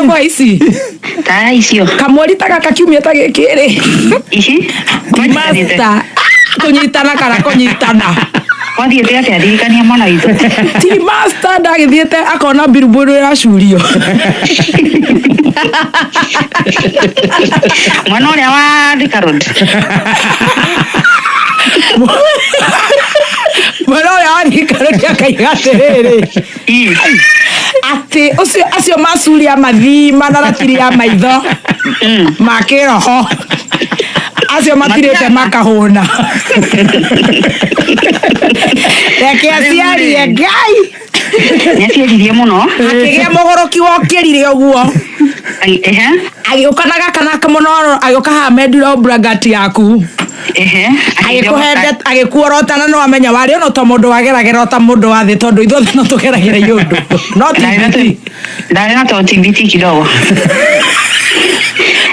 kwa ici ta icio kamweri taka kiumia ta gikiri ici teamaster kunyitana kana kunyitana wathiete atia ndirikania mwana witũ teamaster ndagithiete akona billboard iracurio mwana ũrĩa wa Thika Road mwana ũrĩa wa Thika Road akaiga atĩrĩrĩ ati acio macuria mathima na ratiri ya maitho makiroho acio matirite makahuna reke aciarie Ngai nĩaciaririe mũno akĩgĩa mũgũrũki wokĩrire ũguo agĩũkanaga kana kamono agĩũka hamendiro bragati yaku agĩkuorotana no amenya warĩ ono ta mũndũ wageragera ta mũndũ wa thĩ tondũ ithuothe no tũgeragĩra yũndũ no ndarĩ na TBT kidogo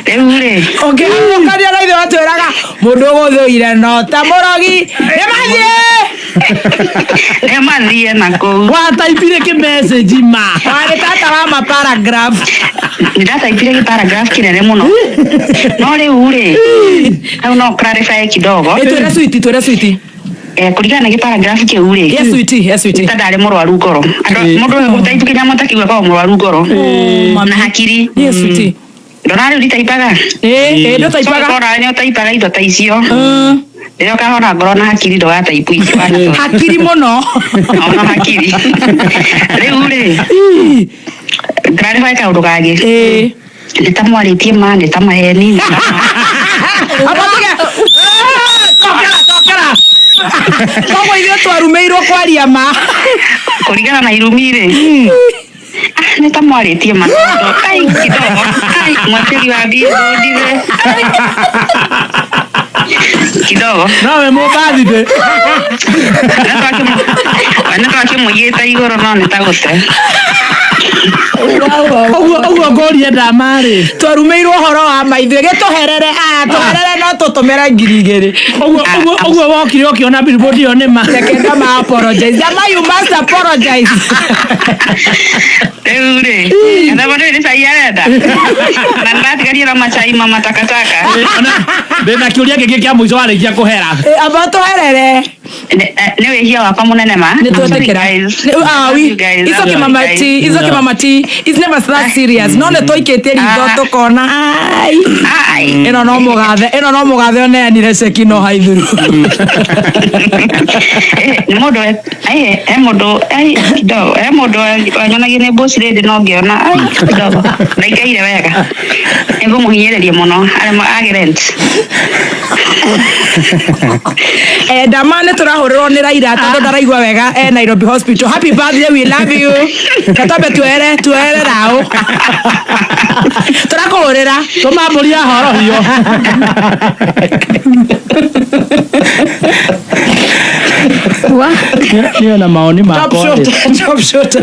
rĩu-rĩ ũngĩhũkania na ithuĩ watwĩraga mũndũ ũgũthũire no ta mũrogi nĩmathiĩ nakũu wataipire kĩmessage ma warĩ tata wa maparagraph nĩndataipire gĩparagraph kĩnene mũno no rĩu-rĩ hau no clarify kidogo twĩre switi kũringana na gĩparagraph kĩu-rĩ ndarĩ mũrwaru ngoro mũndũ ũtaitũ kĩnyamũ ta kiuga korwo mũrwaru ngoro na hakiri ndona rĩu nditaipaga ndotaipaga nĩ ũtaipaga indo ta icio rĩrĩa ũkahona ngoro na hakiri ndũgataipu icio hakiri mũno ona hakiri rĩu-rĩ clarify kaũndũ kangĩ nĩtamwarĩtie ma nĩtamaheni koguo ithuĩ twarumĩirwo kwaria ma kũringana na irumi-rĩ nĩtamwarĩtie ma kidogo mwatĩri wa mbindũndire kidogo nawe mũmbathithĩ nĩtwakĩmũigĩte igũrũ no nĩtagũte ũguo ngoria Dama-rĩ twarumĩirwo ũhoro wa maithuĩ gĩtũherere tũherere no tũtũmĩre ngiri igĩrĩ ũguo wokire ũkĩona billboard ĩyo nĩ ma reke Dama apologize Dama you must apologize rĩu-rĩ Dama nĩ cai arenda na ndatigarie na macai mama takataka ndĩna kĩũria kĩngĩ kĩa mũico warĩkia kũhera amba tũherere nĩ wĩhia wakwa mũnene ma nĩtwetĩkĩra it's okay mama T it's never that serious no nĩ tũikĩtie ritho tũkona ĩno no mũgathe oneanire ceki no haithuru nĩ mũndũ mũndũ wanyonagia nĩ boss lady no ngĩona kidogo ndaikaire wega nĩngũmũhinyĩrĩria mũno arĩa agent Dama nĩtũrahũrĩrwo nĩ Raira tondũ ndaraigua wega Nairobi hospital happy birthday we love you katombe tuere rao tũrakũhũrĩra tũmambũria horohio niyo na maoni makwa top shot